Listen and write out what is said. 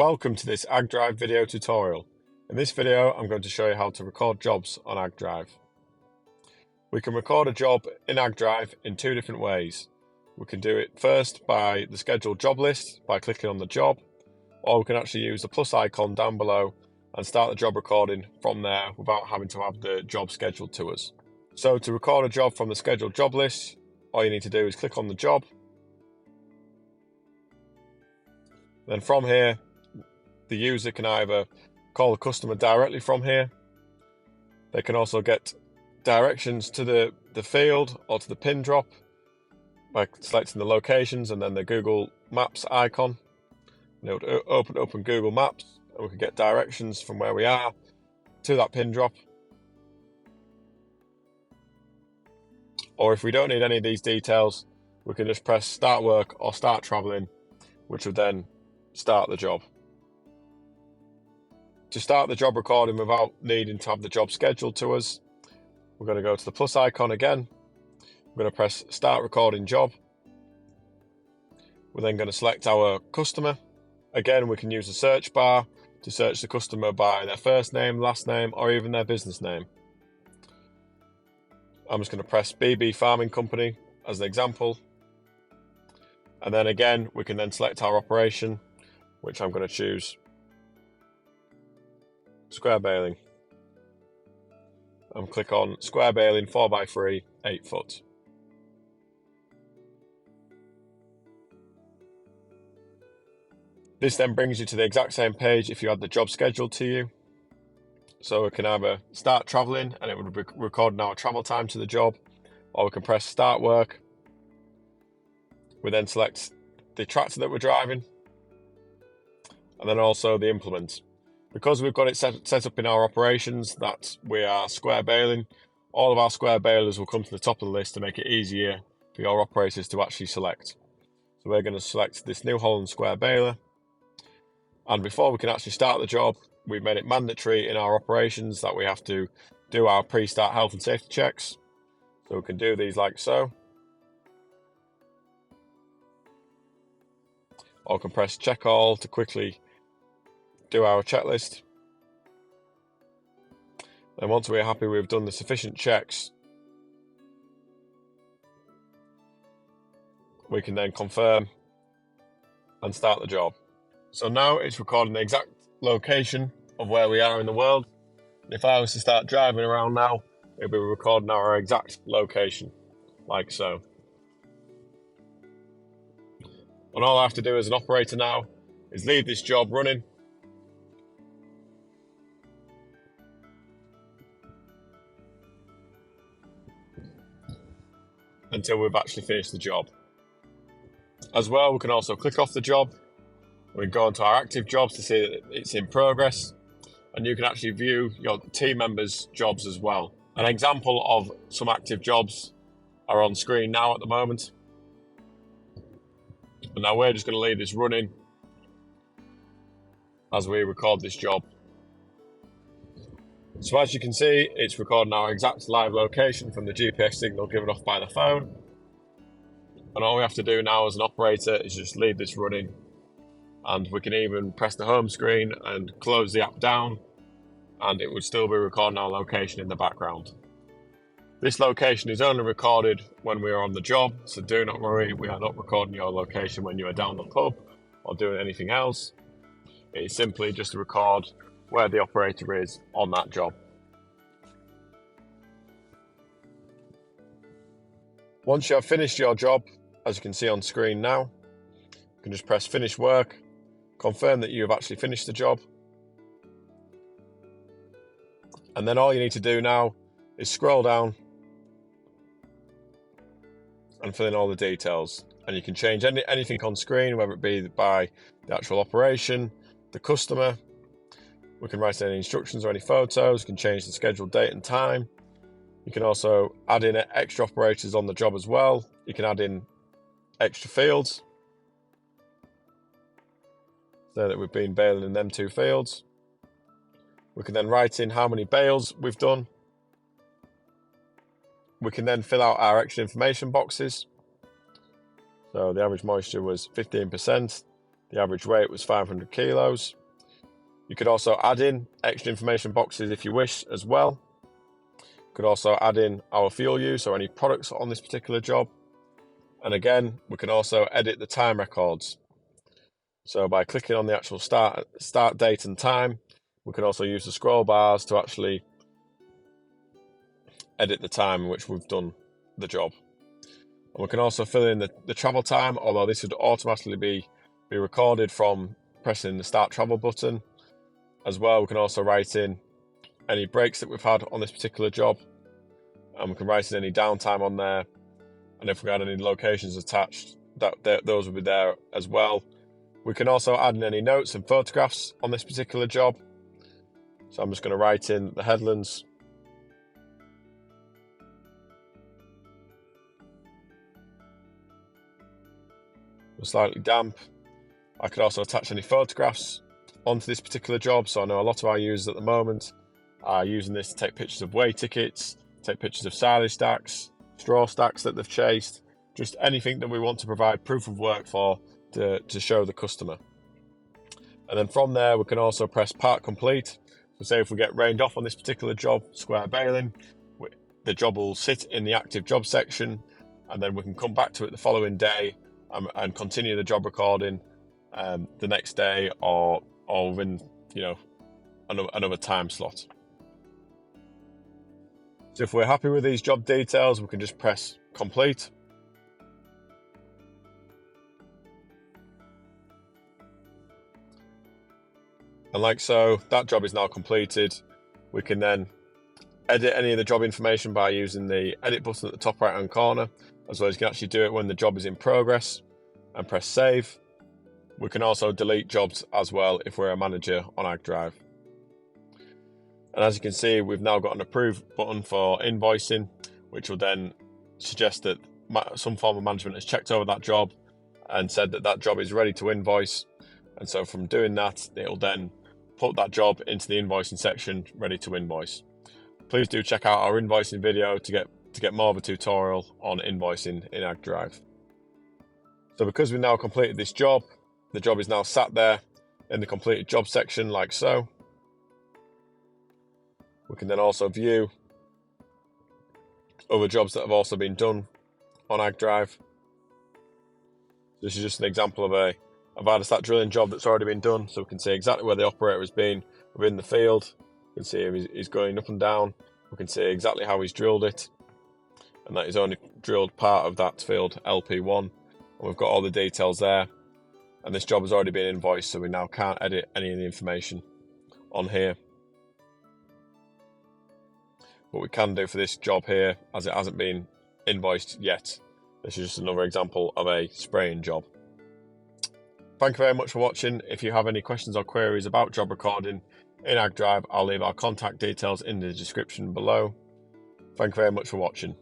Welcome to this AgDrive video tutorial. In this video I'm going to show you how to record jobs on AgDrive. We can record a job in AgDrive in two different ways. We can do it first by the scheduled job list by clicking on the job, or we can actually use the plus icon down below and start the job recording from there without having to have the job scheduled to us. So to record a job from the scheduled job list, all you need to do is click on the job. Then from here, the user can either call the customer directly from here. They can also get directions to the field or to the pin drop by selecting the locations and then the Google Maps icon. And it would open up in Google Maps and we can get directions from where we are to that pin drop. Or if we don't need any of these details, we can just press start work or start traveling, which would then start the job. To start the job recording without needing to have the job scheduled to us, we're going to go to the plus icon again. We're going to press start recording job. We're then going to select our customer. Again, we can use the search bar to search the customer by their first name, last name, or even their business name. I'm just going to press BB Farming Company as an example. And then again, we can then select our operation, which I'm going to choose square baling, and click on square baling 4x3 8 foot. This then brings you to the exact same page if you had the job scheduled to you. So we can either start traveling and it would be recording our travel time to the job, or we can press start work. We then select the tractor that we're driving and then also the implement. Because we've got it set up in our operations that we are square baling, all of our square balers will come to the top of the list to make it easier for your operators to actually select. So we're going to select this New Holland square baler. And before we can actually start the job, we've made it mandatory in our operations that we have to do our pre-start health and safety checks. So we can do these like so. Or we can press check all to quickly do our checklist. And once we're happy we've done the sufficient checks, we can then confirm and start the job. So now it's recording the exact location of where we are in the world. If I was to start driving around now, it'll be recording our exact location, like so. And all I have to do as an operator now is leave this job running until we've actually finished the job. As well, we can also click off the job. We can go into our active jobs to see that it's in progress, and you can actually view your team members' jobs as well. An example of some active jobs are on screen now at the moment. And now we're just going to leave this running as we record this job. So as you can see, it's recording our exact live location from the GPS signal given off by the phone. And all we have to do now as an operator is just leave this running. And we can even press the home screen and close the app down, and it would still be recording our location in the background. This location is only recorded when we are on the job, so do not worry, we are not recording your location when you are down the pub or doing anything else. It is simply just to record where the operator is on that job. Once you have finished your job, as you can see on screen now, you can just press finish work, confirm that you have actually finished the job. And then all you need to do now is scroll down and fill in all the details. And you can change anything on screen, whether it be by the actual operation, the customer. We can write any instructions or any photos. You can change the scheduled date and time. You can also add in extra operators on the job as well. You can add in extra fields, so that we've been baling in them two fields. We can then write in how many bales we've done. We can then fill out our extra information boxes. So the average moisture was 15%. The average weight was 500 kilos. You could also add in extra information boxes if you wish as well. You could also add in our fuel use or any products on this particular job. And again, we can also edit the time records. So by clicking on the actual start date and time, we can also use the scroll bars to actually edit the time in which we've done the job. And we can also fill in the travel time, although this would automatically be recorded from pressing the start travel button. As well, we can also write in any breaks that we've had on this particular job, and we can write in any downtime on there. And if we had any locations attached, those will be there as well. We can also add in any notes and photographs on this particular job. So I'm just going to write in the headlands. We're slightly damp. I could also attach any photographs onto this particular job. So I know a lot of our users at the moment are using this to take pictures of weigh tickets, take pictures of silage stacks, straw stacks that they've chased, just anything that we want to provide proof of work for to show the customer. And then from there, we can also press part complete. So say if we get rained off on this particular job, square baling, the job will sit in the active job section, and then we can come back to it the following day and continue the job recording the next day or within another time slot. So if we're happy with these job details, we can just press complete. And like so, that job is now completed. We can then edit any of the job information by using the edit button at the top right hand corner, as well as you can actually do it when the job is in progress and press save. We can also delete jobs as well if we're a manager on AgDrive. And as you can see, we've now got an approve button for invoicing, which will then suggest that some form of management has checked over that job and said that that job is ready to invoice. And so from doing that, it'll then put that job into the invoicing section ready to invoice. Please do check out our invoicing video to get more of a tutorial on invoicing in AgDrive. So because we've now completed this job, the job is now sat there in the completed job section like so. We can then also view other jobs that have also been done on AgDrive. This is just an example of a that drilling job that's already been done, so we can see exactly where the operator has been within the field. We can see he's going up and down. We can see exactly how he's drilled it, and that he's only drilled part of that field, LP1, and we've got all the details there. And this job has already been invoiced, so we now can't edit any of the information on here. What we can do for this job here, as it hasn't been invoiced yet, this is just another example of a spraying job. Thank you very much for watching. If you have any questions or queries about job recording in AgDrive, I'll leave our contact details in the description below. Thank you very much for watching.